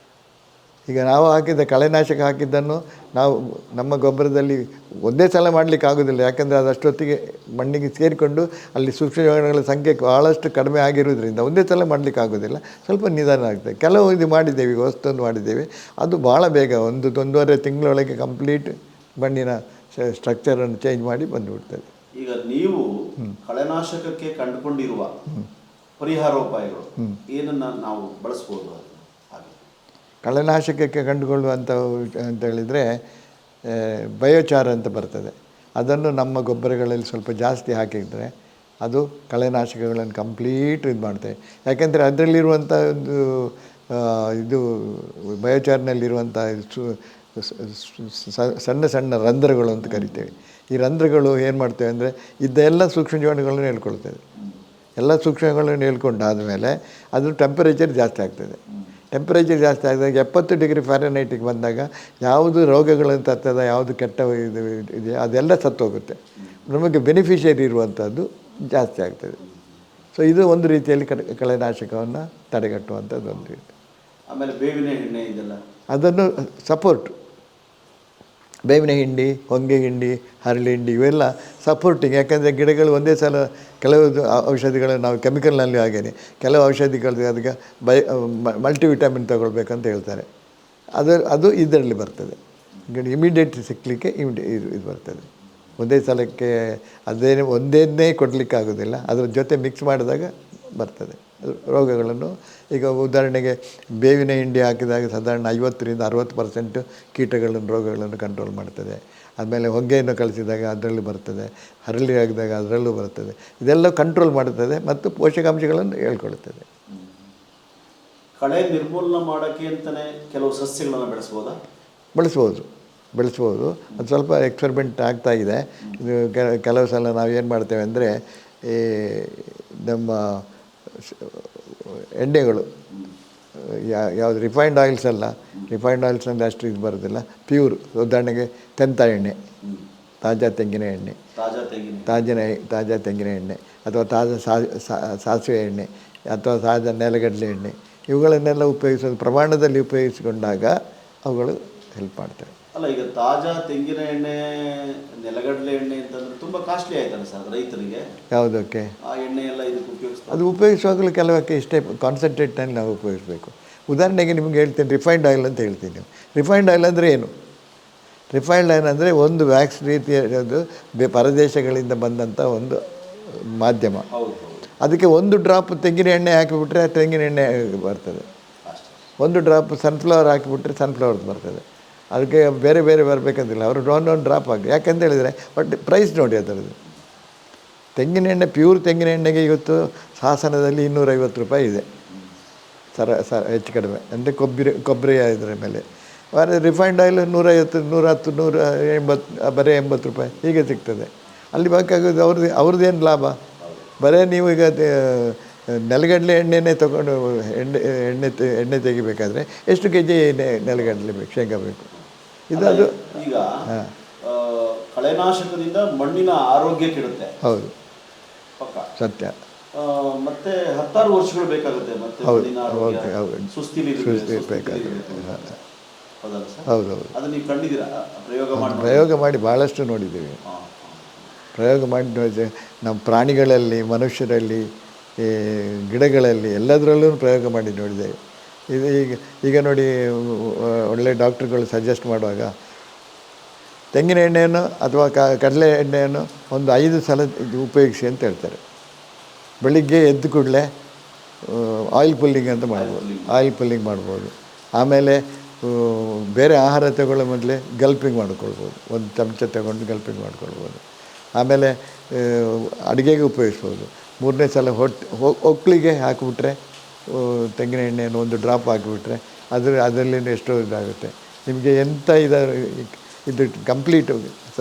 ಈಗ ನಾವು ಹಾಕಿದ ಕಳೆನಾಶಕ ಹಾಕಿದ್ದನ್ನು ನಾವು ನಮ್ಮ ಗೊಬ್ಬರದಲ್ಲಿ ಒಂದೇ ಸಲ ಮಾಡಲಿಕ್ಕೆ ಆಗೋದಿಲ್ಲ. ಯಾಕೆಂದರೆ ಅದು ಅಷ್ಟೊತ್ತಿಗೆ ಮಣ್ಣಿಗೆ ಸೇರಿಕೊಂಡು ಅಲ್ಲಿ ಸೂಕ್ಷ್ಮಜೀವಾಣುಗಳ ಸಂಖ್ಯೆ ಭಾಳಷ್ಟು ಕಡಿಮೆ ಆಗಿರೋದ್ರಿಂದ ಒಂದೇ ಸಲ ಮಾಡಲಿಕ್ಕೆ ಆಗೋದಿಲ್ಲ, ಸ್ವಲ್ಪ ನಿಧಾನ ಆಗ್ತದೆ. ಕೆಲವು ಇದು ಮಾಡಿದ್ದೇವೆ, ಈಗ ಹೊಸತೊಂದು ಮಾಡಿದ್ದೇವೆ, ಅದು ಭಾಳ ಬೇಗ 1-1.5 ತಿಂಗಳೊಳಗೆ ಕಂಪ್ಲೀಟ್ ಮಣ್ಣಿನ ಸ್ಟ್ರಕ್ಚರನ್ನು ಚೇಂಜ್ ಮಾಡಿ ಬಂದುಬಿಡ್ತದೆ.
ಈಗ ನೀವು ಕಳೆನಾಶಕಕ್ಕೆ ಕಂಡುಕೊಂಡಿರುವ ಪರಿಹಾರೋಪಾಯಗಳು ಏನನ್ನು ನಾವು ಬಳಸ್ಬೋದು?
ಕಳೆನಾಶಕಕ್ಕೆ ಕಂಡುಕೊಳ್ಳುವಂಥ ಅಂತ ಹೇಳಿದರೆ ಬಯೋಚಾರ್ ಅಂತ ಬರ್ತದೆ. ಅದನ್ನು ನಮ್ಮ ಗೊಬ್ಬರಗಳಲ್ಲಿ ಸ್ವಲ್ಪ ಜಾಸ್ತಿ ಹಾಕಿದರೆ ಅದು ಕಳೆನಾಶಕಗಳನ್ನು ಕಂಪ್ಲೀಟ್ ಇದು ಮಾಡ್ತೇವೆ. ಯಾಕೆಂದರೆ ಅದರಲ್ಲಿರುವಂಥ ಒಂದು ಇದು ಬಯೋಚಾರ್ನಲ್ಲಿರುವಂಥ ಸಣ್ಣ ಸಣ್ಣ ರಂಧ್ರಗಳು ಅಂತ ಕರಿತೇವೆ. ಈ ರಂಧ್ರಗಳು ಏನು ಮಾಡ್ತೇವೆ ಅಂದರೆ ಇದೆಲ್ಲ ಸೂಕ್ಷ್ಮಜೀವಾಣುಗಳನ್ನು ಹೇಳ್ಕೊಳ್ತೇವೆ. ಎಲ್ಲ ಸೂಕ್ಷ್ಮಗಳನ್ನು ಹೇಳ್ಕೊಂಡಾದ ಮೇಲೆ ಅದು ಟೆಂಪರೇಚರ್ ಜಾಸ್ತಿ ಆಗ್ತದೆ. ಟೆಂಪರೇಚರ್ ಜಾಸ್ತಿ ಆದಾಗ 70 ಡಿಗ್ರಿ ಫ್ಯಾರನೈಟಿಗೆ ಬಂದಾಗ ಯಾವುದು ರೋಗಗಳನ್ನು ತರ್ತದೆ, ಯಾವುದು ಕೆಟ್ಟ ಇದೆ ಅದೆಲ್ಲ ಸತ್ತೋಗುತ್ತೆ. ನಮಗೆ ಬೆನಿಫಿಷಿಯರಿ ಇರುವಂಥದ್ದು ಜಾಸ್ತಿ ಆಗ್ತದೆ. ಸೊ ಇದು ಒಂದು ರೀತಿಯಲ್ಲಿ ಕಳೆನಾಶಕವನ್ನು ತಡೆಗಟ್ಟುವಂಥದ್ದು ಒಂದು ರೀತಿ.
ಆಮೇಲೆ ಬೇವಿನ ಎಣ್ಣೆ ಇದೆಲ್ಲ
ಅದನ್ನು ಸಪೋರ್ಟ್, ಬೇವಿನ ಹಿಂಡಿ, ಹೊಂಗೆ ಹಿಂಡಿ, ಹರಳಿ ಹಿಂಡಿ ಇವೆಲ್ಲ ಸಪೋರ್ಟಿಂಗ್. ಯಾಕೆಂದರೆ ಗಿಡಗಳು ಒಂದೇ ಸಲ ಕೆಲವು ಔಷಧಿಗಳನ್ನು ನಾವು ಕೆಮಿಕಲ್ನಲ್ಲಿ ಹಾಗೇನೆ ಕೆಲವು ಔಷಧಿಗಳು ಅದಕ್ಕೆ ಮಲ್ಟಿವಿಟಮಿನ್ ತಗೊಳ್ಬೇಕಂತ ಹೇಳ್ತಾರೆ. ಅದು ಇದರಲ್ಲಿ ಬರ್ತದೆ. ಇಮಿಡಿಯೇಟ್ ಸಿಕ್ಕಲಿಕ್ಕೆ ಇದು ಬರ್ತದೆ. ಒಂದೇ ಸಲಕ್ಕೆ ಒಂದೇನೇ ಕೊಡಲಿಕ್ಕೆ ಆಗೋದಿಲ್ಲ, ಅದರ ಜೊತೆ ಮಿಕ್ಸ್ ಮಾಡಿದಾಗ ಬರ್ತದೆ. ರೋಗಗಳನ್ನು. ಈಗ ಉದಾಹರಣೆಗೆ ಬೇವಿನ ಹಿಂಡಿ ಹಾಕಿದಾಗ ಸಾಧಾರಣ 50-60% ಕೀಟಗಳನ್ನು ರೋಗಗಳನ್ನು ಕಂಟ್ರೋಲ್ ಮಾಡ್ತದೆ. ಆಮೇಲೆ ಹೊಗೆಯನ್ನು ಕಳಿಸಿದಾಗ ಅದರಲ್ಲಿ ಬರ್ತದೆ, ಹರಳಿ ಹಾಕಿದಾಗ ಅದರಲ್ಲೂ ಬರ್ತದೆ. ಇದೆಲ್ಲ ಕಂಟ್ರೋಲ್ ಮಾಡುತ್ತದೆ ಮತ್ತು ಪೋಷಕಾಂಶಗಳನ್ನು ಹೇಳ್ಕೊಳ್ತದೆ.
ಕಳೆ ನಿರ್ಮೂಲನೆ ಮಾಡೋಕ್ಕೆ ಅಂತಲೇ ಕೆಲವು ಸಸ್ಯಗಳನ್ನು
ಬೆಳೆಸ್ಬೋದು. ಅದು ಸ್ವಲ್ಪ ಎಕ್ಸ್ಪೆರಿಮೆಂಟ್ ಆಗ್ತಾಯಿದೆ. ಇದು ಕೆಲವು ಸಲ ನಾವು ಏನು ಮಾಡ್ತೇವೆ ಅಂದರೆ, ಈ ನಮ್ಮ ಎಣ್ಣೆಗಳು ಯಾವುದು ರಿಫೈನ್ಡ್ ಆಯಿಲ್ಸ್ ಅಲ್ಲ, ರಿಫೈನ್ಡ್ ಆಯಿಲ್ಸ್ನಲ್ಲಿ ಅಷ್ಟು ಇದು ಬರೋದಿಲ್ಲ, ಪ್ಯೂರ್. ಉದಾಹರಣೆಗೆ ತೆಂತ ಎಣ್ಣೆ, ತಾಜಾ ತೆಂಗಿನ ಎಣ್ಣೆ, ತಾಜಾ ತೆಂಗಿನ ಎಣ್ಣೆ, ಅಥವಾ ತಾಜಾ ಸಾಸಿವೆ ಎಣ್ಣೆ, ಅಥವಾ ತಾಜಾ ನೆಲಗಡಲೆ ಎಣ್ಣೆ, ಇವುಗಳನ್ನೆಲ್ಲ ಉಪಯೋಗಿಸೋದು ಪ್ರಮಾಣದಲ್ಲಿ ಉಪಯೋಗಿಸಿಕೊಂಡಾಗ ಅವುಗಳು ಹೆಲ್ಪ್ ಮಾಡ್ತವೆ.
ಅಲ್ಲ, ಈಗ ತಾಜಾ ತೆಂಗಿನ ಎಣ್ಣೆ, ನೆಲಗಡಲೆ ಎಣ್ಣೆ ಅಂತಂದ್ರೆ ತುಂಬ ಕಾಸ್ಟ್ಲಿ ಆಯ್ತಲ್ಲ ಸರ್ ರೈತರಿಗೆ?
ಯಾವುದಕ್ಕೆ?
ಆ ಎಣ್ಣೆ ಎಲ್ಲ ಇದಕ್ಕೆ ಉಪಯೋಗಿಸ್ತಾರೆ.
ಅದು ಉಪಯೋಗಿಸುವಾಗಲೂ ಕೆಲವಕ್ಕೆ ಇಷ್ಟೇ ಕಾನ್ಸಂಟ್ರೇಟ್ನಲ್ಲಿ ನಾವು ಉಪಯೋಗಿಸಬೇಕು. ಉದಾಹರಣೆಗೆ ನಿಮಗೆ ಹೇಳ್ತೀನಿ, ರಿಫೈನ್ಡ್ ಆಯಿಲ್ ಅಂತ ಹೇಳ್ತೀನಿ. ರಿಫೈನ್ಡ್ ಆಯಿಲ್ ಅಂದರೆ ಏನು? ರಿಫೈನ್ಡ್ ಆಯಿಲ್ ಅಂದರೆ ಒಂದು ವ್ಯಾಕ್ಸ್ ರೀತಿಯದು ಪರದೇಶಗಳಿಂದ ಬಂದಂಥ ಒಂದು ಮಾಧ್ಯಮ. ಅದಕ್ಕೆ ಒಂದು ಡ್ರಾಪ್ ತೆಂಗಿನ ಎಣ್ಣೆ ಹಾಕಿಬಿಟ್ರೆ ತೆಂಗಿನ ಎಣ್ಣೆ ಬರ್ತದೆ, ಒಂದು ಡ್ರಾಪ್ ಸನ್ಫ್ಲವರ್ ಹಾಕಿಬಿಟ್ರೆ ಸನ್ಫ್ಲವರ್ದು ಬರ್ತದೆ. ಅದಕ್ಕೆ ಬೇರೆ ಬೇರೆ ಬರಬೇಕಂತಿಲ್ಲ, ಅವರು ಒಂದೊಂದು ಡ್ರಾಪ್ ಹಾಕಿ. ಯಾಕೆಂತ ಹೇಳಿದರೆ ಬಟ್ ಪ್ರೈಸ್ ನೋಡಿ ಅದರದ್ದು. ತೆಂಗಿನ ಎಣ್ಣೆ, ಪ್ಯೂರ್ ತೆಂಗಿನ ಎಣ್ಣೆಗೆ ಇವತ್ತು ಹಾಸನದಲ್ಲಿ 250 ರೂಪಾಯಿ ಇದೆ ಹೆಚ್ಚು ಕಡಿಮೆ, ಅಂದರೆ ಕೊಬ್ಬರಿ ಇದರ ಮೇಲೆ. ರಿಫೈನ್ಡ್ ಆಯಿಲ್ 150, 110, 180, ಬರೀ 80 ರೂಪಾಯಿ ಹೀಗೆ ಸಿಗ್ತದೆ. ಅಲ್ಲಿ ಬೇಕಾಗೋದು ಅವ್ರದ್ದೇನು ಲಾಭ? ಬರೀ ನೀವು ಈಗ ನೆಲಗಡಲೆ ಎಣ್ಣೆನೇ ತೊಗೊಂಡು ಎಣ್ಣೆ ತೆಗಿಬೇಕಾದ್ರೆ ಎಷ್ಟು ಕೆ ಜಿ ನೆಲಗಡಲೆ ಬೇಕು, ಶೇಂಗಾ ಬೇಕು?
ಅದು ಈಗ ಕಳೆನಾಶಕದಿಂದ ಮಣ್ಣಿನ ಆರೋಗ್ಯ ಕೆಡುತ್ತೆ.
ಹೌದು,
ಪಕ್ಕ
ಸತ್ಯ.
ಮತ್ತೆ 10 ವರ್ಷಗಳು ಬೇಕಾಗುತ್ತೆ. ಮತ್ತೆ
ಹೌದು.
ಅದನ್ನ ನೀವು ಕಂಡಿದ್ದೀರಾ?
ಪ್ರಯೋಗ ಮಾಡಿ ಭಾಳಷ್ಟು ನೋಡಿದ್ದೀವಿ. ಪ್ರಯೋಗ ಮಾಡಿ ನಮ್ಮ ಪ್ರಾಣಿಗಳಲ್ಲಿ, ಮನುಷ್ಯರಲ್ಲಿ, ಗಿಡಗಳಲ್ಲಿ ಎಲ್ಲದರಲ್ಲೂ ಪ್ರಯೋಗ ಮಾಡಿ ನೋಡಿದ್ದೇವೆ. ಇದು ಈಗ ನೋಡಿ, ಒಳ್ಳೆ ಡಾಕ್ಟ್ರುಗಳು ಸಜೆಸ್ಟ್ ಮಾಡುವಾಗ ತೆಂಗಿನ ಎಣ್ಣೆಯನ್ನು ಅಥವಾ ಕಡಲೆ ಎಣ್ಣೆಯನ್ನು ಒಂದು 5 ಸಲ ಉಪಯೋಗಿಸಿ ಅಂತ ಹೇಳ್ತಾರೆ. ಬೆಳಿಗ್ಗೆ ಎದ್ದು ಕೂಡಲೇ ಆಯಿಲ್ ಪುಲ್ಲಿಂಗ್ ಅಂತ ಮಾಡ್ಬೋದು. ಆಮೇಲೆ ಬೇರೆ ಆಹಾರ ತಗೊಳ್ಳೋ ಮೊದಲೇ ಗಲ್ಪಿಂಗ್ ಮಾಡ್ಕೊಳ್ಬೋದು, ಒಂದು ಚಮಚ ತಗೊಂಡು ಗಲ್ಪಿಂಗ್ ಮಾಡ್ಕೊಳ್ಬೋದು. ಆಮೇಲೆ ಅಡುಗೆಗೆ ಉಪಯೋಗಿಸ್ಬೋದು. 3ನೇ ಸಲ ಹೊಕ್ಕಳಿಗೆ ಹಾಕಿಬಿಟ್ರೆ ತೆಂಗಿನ ಎಣ್ಣೆಯನ್ನು ಒಂದು ಡ್ರಾಪ್ ಹಾಕಿಬಿಟ್ರೆ ಅದರಲ್ಲಿ ಎಷ್ಟೋ ಇದಾಗುತ್ತೆ ನಿಮಗೆ. ಎಂಥ ಇದು ಕಂಪ್ಲೀಟ್.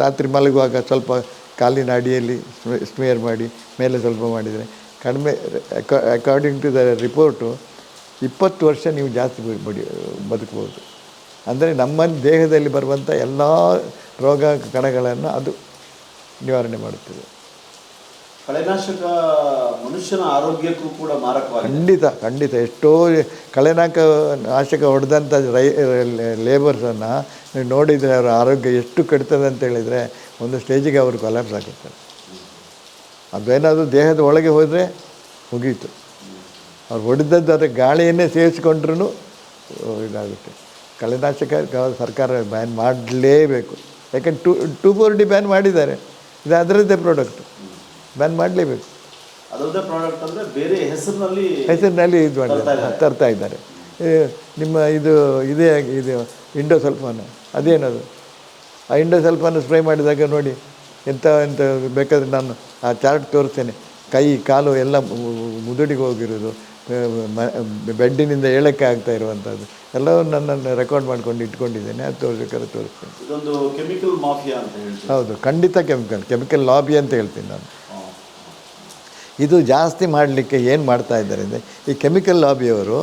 ರಾತ್ರಿ ಮಲಗುವಾಗ ಸ್ವಲ್ಪ ಕಾಲಿನ ಅಡಿಯಲ್ಲಿ ಸ್ಮೇರ್ ಮಾಡಿ ಮೇಲೆ ಸ್ವಲ್ಪ ಮಾಡಿದರೆ ಕಡಿಮೆ, ಅಕಾರ್ಡಿಂಗ್ ಟು ದ ರಿಪೋರ್ಟು 20 ವರ್ಷ ನೀವು ಜಾಸ್ತಿ ಬದುಕ್ಬೋದು. ಅಂದರೆ ನಮ್ಮ ದೇಹದಲ್ಲಿ ಬರುವಂಥ ಎಲ್ಲ ರೋಗ ಕಣಗಳನ್ನು ಅದು ನಿವಾರಣೆ ಮಾಡುತ್ತದೆ.
ಕಳೆನಾಶಕ ಮನುಷ್ಯನ ಆರೋಗ್ಯಕ್ಕೂ ಕೂಡ ಮಾರಕವಾಗಿದೆ.
ಖಂಡಿತ. ಎಷ್ಟೋ ನಾಶಕ ಹೊಡೆದಂಥ ಲೇಬರ್ಸನ್ನು ನೋಡಿದರೆ ಅವರ ಆರೋಗ್ಯ ಎಷ್ಟು ಕೆಡ್ತದೆ ಅಂತ ಹೇಳಿದರೆ ಒಂದು ಸ್ಟೇಜಿಗೆ ಅವರು ಕೊಲ್ಯಾಪ್ಸ್ ಆಗುತ್ತಾರೆ. ಅದೇನಾದರೂ ದೇಹದ ಒಳಗೆ ಹೋದರೆ ಮುಗೀತು. ಅವ್ರು ಹೊಡೆದದ್ದು ಅದರ ಗಾಳಿಯನ್ನೇ ಸೇರಿಸ್ಕೊಂಡ್ರೂ ಇದಾಗುತ್ತೆ. ಕಳೆನಾಶಕ ಸರ್ಕಾರ ಬ್ಯಾನ್ ಮಾಡಲೇಬೇಕು. ಯಾಕೆಂದ್ರೆ 2,4-D ಬ್ಯಾನ್ ಮಾಡಿದ್ದಾರೆ. ಇದು ಅದರದ್ದೇ ಪ್ರಾಡಕ್ಟು, ಬ್ಯಾನ್ ಮಾಡಲೇಬೇಕು.
ಅದರದ್ದೇ ಪ್ರಾಡಕ್ಟ್ ಅಂದರೆ ಬೇರೆ ಹೆಸರಿನಲ್ಲಿ
ಇದು ತರ್ತಾ ಇದ್ದಾರೆ. ನಿಮ್ಮ ಇದು ಇಂಡೋಸಲ್ಫಾನ್, ಅದೇನದು? ಆ ಇಂಡೋಸಲ್ಫಾನ್ ಸ್ಪ್ರೇ ಮಾಡಿದಾಗ ನೋಡಿ ಎಂಥ ಬೇಕಾದರೆ ನಾನು ಆ ಚಾರ್ಟ್ ತೋರಿಸ್ತೇನೆ. ಕೈ ಕಾಲು ಎಲ್ಲ ಮುದುಡಿಗೆ ಹೋಗಿರೋದು, ಬೆಡ್ಡಿನಿಂದ ಏಳಕ್ಕೆ ಆಗ್ತಾ ಇರುವಂಥದ್ದು ಎಲ್ಲವೂ ನನ್ನನ್ನು ರೆಕಾರ್ಡ್ ಮಾಡ್ಕೊಂಡು ಇಟ್ಕೊಂಡಿದ್ದೇನೆ. ಅದು ತೋರಿಸ್ಬೇಕಾದ್ರೆ ತೋರಿಸ್ತೇನೆ.
ಇದೊಂದು ಕೆಮಿಕಲ್ ಮಾಫಿಯಾ ಅಂತ ಹೇಳ್ತೀನಿ.
ಹೌದು, ಖಂಡಿತ ಕೆಮಿಕಲ್ ಲಾಬಿ ಅಂತ ಹೇಳ್ತೀನಿ ನಾನು. ಇದು ಜಾಸ್ತಿ ಮಾಡಲಿಕ್ಕೆ ಏನು ಮಾಡ್ತಾ ಇದ್ದಾರೆ ಅಂದರೆ, ಈ ಕೆಮಿಕಲ್ ಲಾಬಿಯವರು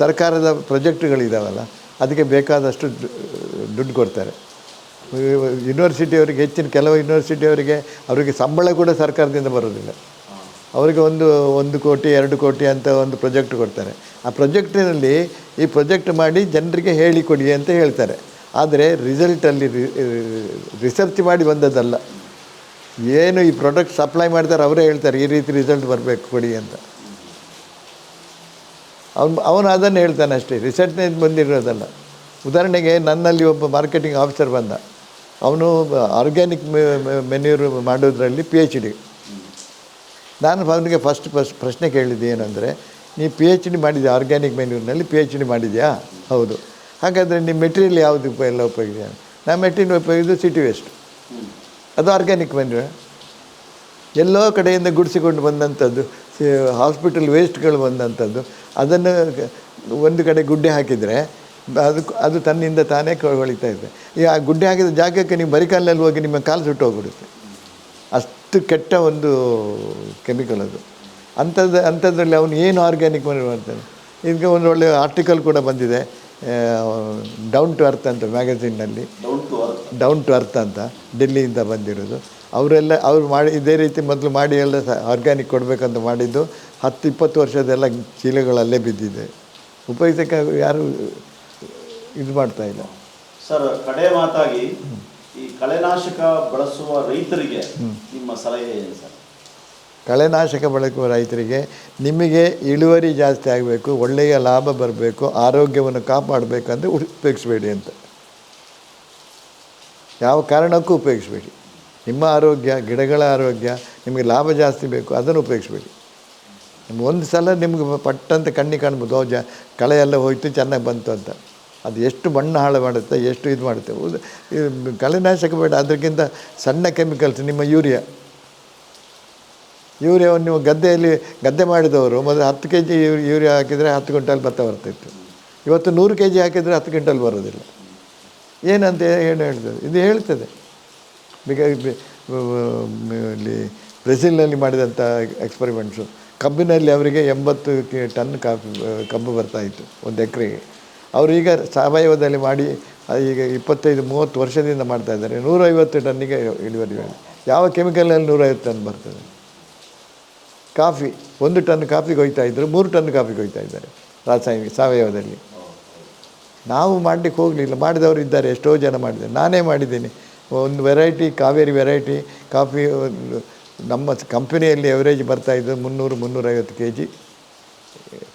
ಸರ್ಕಾರದ ಪ್ರಾಜೆಕ್ಟ್ಗಳಿದ್ದಾವಲ್ಲ ಅದಕ್ಕೆ ಬೇಕಾದಷ್ಟು ದುಡ್ಡು ಕೊಡ್ತಾರೆ. ಯೂನಿವರ್ಸಿಟಿಯವರಿಗೆ ಕೆಲವು ಯೂನಿವರ್ಸಿಟಿಯವರಿಗೆ ಅವರಿಗೆ ಸಂಬಳ ಕೂಡ ಸರ್ಕಾರದಿಂದ ಬರೋದಿಲ್ಲ. ಅವರಿಗೆ 1 ಕೋಟಿ 2 ಕೋಟಿ ಅಂತ ಒಂದು ಪ್ರಾಜೆಕ್ಟ್ ಕೊಡ್ತಾರೆ. ಆ ಪ್ರಾಜೆಕ್ಟಿನಲ್ಲಿ ಈ ಪ್ರಾಜೆಕ್ಟ್ ಮಾಡಿ ಜನರಿಗೆ ಹೇಳಿಕೊಡಿ ಅಂತ ಹೇಳ್ತಾರೆ. ಆದರೆ ರಿಸಲ್ಟಲ್ಲಿ ರಿಸರ್ಚ್ ಮಾಡಿ ಬಂದದ್ದಲ್ಲ. ಏನು ಈ ಪ್ರಾಡಕ್ಟ್ ಸಪ್ಲೈ ಮಾಡ್ತಾರೆ ಅವರೇ ಹೇಳ್ತಾರೆ ಈ ರೀತಿ ರಿಸಲ್ಟ್ ಬರಬೇಕು ಕೊಡಿ ಅಂತ. ಅವನು ಅದನ್ನು ಹೇಳ್ತಾನೆ ಅಷ್ಟೇ, ರಿಸರ್ಚ್ನಿಂದ ಬಂದಿರೋದಲ್ಲ. ಉದಾಹರಣೆಗೆ ನನ್ನಲ್ಲಿ ಒಬ್ಬ ಮಾರ್ಕೆಟಿಂಗ್ ಆಫೀಸರ್ ಬಂದ. ಅವನು ಆರ್ಗ್ಯಾನಿಕ್ ಮೆನ್ಯೂರ್ ಮಾಡೋದ್ರಲ್ಲಿ PhD. ನಾನು ಅವನಿಗೆ ಫಸ್ಟ್ ಪ್ರಶ್ನೆ ಕೇಳಿದ್ದೆ ಏನಂದರೆ, ನೀವು PhD ಮಾಡಿದ್ಯಾ ಆರ್ಗ್ಯಾನಿಕ್ ಮೆನ್ಯೂರ್ನಲ್ಲಿ PhD ಮಾಡಿದ್ಯಾ? ಹೌದು. ಹಾಗಾದರೆ ನಿಮ್ಮ ಮೆಟೀರಿಯಲ್ ಯಾವುದು ಎಲ್ಲ ಉಪಯೋಗಿದ್ಯಾ? ನಾನು ಮೆಟೀರಿಯಲ್ ಉಪಯೋಗಿದ್ದು ಸಿಟಿ ವೇಸ್ಟ್. ಅದು ಆರ್ಗ್ಯಾನಿಕ್ ಮೆನ್ಯೂರ್. ಎಲ್ಲೋ ಕಡೆಯಿಂದ ಗುಡಿಸಿಕೊಂಡು ಬಂದಂಥದ್ದು, ಹಾಸ್ಪಿಟಲ್ ವೇಸ್ಟ್ಗಳು ಬಂದಂಥದ್ದು, ಅದನ್ನು ಒಂದು ಕಡೆ ಗುಡ್ಡೆ ಹಾಕಿದರೆ ಅದು ತನ್ನಿಂದ ತಾನೇ ಹೊಳಿತಾ ಇದೆ. ಈ ಆ ಗುಡ್ಡೆ ಹಾಕಿದ ಜಾಗಕ್ಕೆ ನೀವು ಬರಿಕಾಲಲ್ಲಿ ಹೋಗಿ ನಿಮ್ಮ ಕಾಲು ಸುಟ್ಟು ಹೋಗ್ಬಿಡುತ್ತೆ. ಅಷ್ಟು ಕೆಟ್ಟ ಒಂದು ಕೆಮಿಕಲ್ ಅದು. ಅಂಥದ್ರಲ್ಲಿ ಅವನು ಏನು ಆರ್ಗ್ಯಾನಿಕ್ ಮಾಡ್ತಾನೆ. ಈಗ ಒಂದು ಒಳ್ಳೆಯ ಆರ್ಟಿಕಲ್ ಕೂಡ ಬಂದಿದೆ, ಡೌನ್ ಟು ಅರ್ತ್ ಅಂತ ಮ್ಯಾಗಝೀನ್ನಲ್ಲಿ. ಡೌನ್ ಟು ಅರ್ತ್ ಅಂತ ಡೆಲ್ಲಿಯಿಂದ ಬಂದಿರೋದು. ಅವ್ರು ಮಾಡಿ ಇದೇ ರೀತಿ ಮೊದಲು ಮಾಡಿ ಎಲ್ಲ ಆರ್ಗ್ಯಾನಿಕ್ ಕೊಡಬೇಕಂತ ಮಾಡಿದ್ದು 10-20 ವರ್ಷದೆಲ್ಲ ಚೀಲಗಳಲ್ಲೇ ಬಿದ್ದಿದೆ. ಉಪಯೋಗಿಸೋಕ್ಕೆ ಯಾರು ಇದು ಮಾಡ್ತಾಯಿಲ್ಲ.
ಸರ್, ಕಡೆ ಮಾತಾಗಿ ಈ ಕಳೆನಾಶಕ ಬಳಸುವ ರೈತರಿಗೆ ನಿಮ್ಮ ಸಲಹೆ ಏನು ಸರ್?
ಕಳೆನಾಶಕ ಬಳಸುವ ರೈತರಿಗೆ, ನಿಮಗೆ ಇಳುವರಿ ಜಾಸ್ತಿ ಆಗಬೇಕು, ಒಳ್ಳೆಯ ಲಾಭ ಬರಬೇಕು, ಆರೋಗ್ಯವನ್ನು ಕಾಪಾಡಬೇಕಂದ್ರೆ ಉಪಯೋಗಿಸಬೇಡಿ ಅಂತ. ಯಾವ ಕಾರಣಕ್ಕೂ ಉಪಯೋಗಿಸಬೇಡಿ. ನಿಮ್ಮ ಆರೋಗ್ಯ, ಗಿಡಗಳ ಆರೋಗ್ಯ, ನಿಮಗೆ ಲಾಭ ಜಾಸ್ತಿ ಬೇಕು, ಅದನ್ನು ಉಪಯೋಗಿಸಬೇಡಿ. ನಿಮ್ಗೆ ಒಂದು ಸಲ ನಿಮ್ಗೆ ಪಟ್ಟಂತ ಕಣ್ಣಿಗೆ ಕಾಣ್ಬೋದು, ಕಳೆ ಎಲ್ಲ ಹೋಯ್ತು ಚೆನ್ನಾಗಿ ಬಂತು ಅಂತ. ಅದು ಎಷ್ಟು ಮಣ್ಣು ಹಾಳು ಮಾಡುತ್ತೆ, ಎಷ್ಟು ಇದು ಮಾಡುತ್ತೆ. ಕಳೆನಾಶಕ ಬೇಡ, ಅದಕ್ಕಿಂತ ಸಣ್ಣ ಕೆಮಿಕಲ್ಸ್, ನಿಮ್ಮ ಯೂರಿಯಾವನ್ನು ನೀವು ಗದ್ದೆ ಮಾಡಿದವರು ಮೊದಲು 10 kg ಯೂರಿಯಾ ಹಾಕಿದರೆ 10 ಕ್ವಿಂಟಲ್ ಭತ್ತ ಬರ್ತಾಯಿತ್ತು. ಇವತ್ತು 100 kg ಹಾಕಿದರೆ 10 ಕ್ವಿಂಟಲ್ ಬರೋದಿಲ್ಲ. ಏನಂತ ಏನು ಹೇಳ್ತದೆ ಇದು? ಹೇಳ್ತದೆ. ಇಲ್ಲಿ ಬ್ರೆಜಿಲ್ನಲ್ಲಿ ಮಾಡಿದಂಥ ಎಕ್ಸ್ಪರಿಮೆಂಟ್ಸು, ಕಬ್ಬಿನಲ್ಲಿ ಅವರಿಗೆ 80 ಟನ್ ಕಬ್ಬು ಬರ್ತಾಯಿತ್ತು ಒಂದು ಎಕರೆಗೆ. ಅವರೀಗ ಸಾವಯವದಲ್ಲಿ ಮಾಡಿ ಈಗ 25-30 ವರ್ಷದಿಂದ ಮಾಡ್ತಾಯಿದ್ದಾರೆ. 150 ಟನ್ನಿಗೆ ಇಳುವರಿ. ಯಾವ ಕೆಮಿಕಲಲ್ಲಿ 150 ಟನ್ ಬರ್ತದೆ? ಕಾಫಿ 1 ಟನ್ ಕಾಫಿಗೆ ಹೋಗ್ತಾಯಿದ್ರು, 3 ಟನ್ ಕಾಫಿಗೆ ಹೋಗ್ತಾಯಿದ್ದಾರೆ ರಾಸಾಯನಿಕ ಸಾವಯವದಲ್ಲಿ. ನಾವು ಮಾಡಲಿಕ್ಕೆ ಹೋಗಲಿಲ್ಲ, ಮಾಡಿದವರು ಇದ್ದಾರೆ, ಎಷ್ಟೋ ಜನ ಮಾಡಿದ್ದಾರೆ. ನಾನೇ ಮಾಡಿದ್ದೀನಿ ಒಂದು ವೆರೈಟಿ, ಕಾವೇರಿ ವೆರೈಟಿ ಕಾಫಿ. ನಮ್ಮ ಕಂಪನಿಯಲ್ಲಿ ಎವರೇಜ್ ಬರ್ತಾಯಿದ್ದು 300-350 kg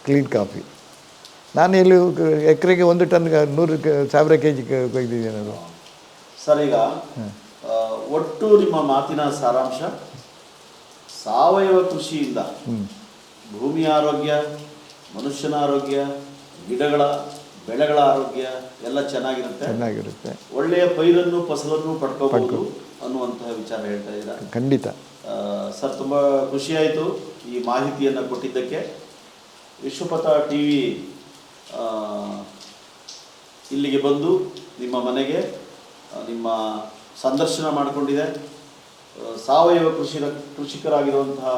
ಕ್ಲೀನ್ ಕಾಫಿ. ನಾನು ಇಲ್ಲಿ ಎಕರೆಗೆ 1 ಟನ್ 100,000 kg ಕೊಯ್ದಿದ್ದೀನಿ ನಾನು.
ಸರ್, ಈಗ ಒಟ್ಟು ನಿಮ್ಮ ಮಾತಿನ ಸಾರಾಂಶ, ಸಾವಯವ ಕೃಷಿಯಿಂದ ಭೂಮಿಯ ಆರೋಗ್ಯ, ಮನುಷ್ಯನ ಆರೋಗ್ಯ, ಬೆಳೆಗಳ ಆರೋಗ್ಯ ಎಲ್ಲ ಚೆನ್ನಾಗಿರುತ್ತೆ. ಒಳ್ಳೆಯ ಪೈರನ್ನು, ಫಸಲನ್ನು ಪಡ್ಕೋಬಹುದು ಅನ್ನುವಂತಹ ವಿಚಾರ ಹೇಳ್ತಾ ಇದ್ದಾರೆ.
ಖಂಡಿತ
ಸರ್, ತುಂಬ ಖುಷಿಯಾಯಿತು ಈ ಮಾಹಿತಿಯನ್ನು ಕೊಟ್ಟಿದ್ದಕ್ಕೆ. ವಿಶ್ವಪಥ TV ಇಲ್ಲಿಗೆ ಬಂದು ನಿಮ್ಮ ಮನೆಗೆ ನಿಮ್ಮ ಸಂದರ್ಶನ ಮಾಡಿಕೊಂಡಿದೆ. ಸಾವಯವ ಕೃಷಿಕರಾಗಿರುವಂತಹ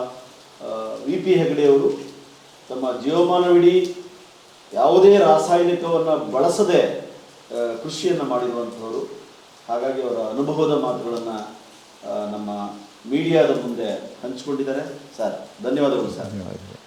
VP ಹೆಗಡೆಯವರು ತಮ್ಮ ಜೀವಮಾನವಿಡೀ ಯಾವುದೇ ರಾಸಾಯನಿಕವನ್ನು ಬಳಸದೆ ಕೃಷಿಯನ್ನು ಮಾಡಿರುವಂಥವರು. ಹಾಗಾಗಿ ಅವರ ಅನುಭವದ ಮಾತುಗಳನ್ನು ನಮ್ಮ ಮೀಡಿಯಾದ ಮುಂದೆ ಹಂಚಿಕೊಂಡಿದ್ದಾರೆ. ಸರ್, ಧನ್ಯವಾದಗಳು ಸರ್.
ಧನ್ಯವಾದಗಳು.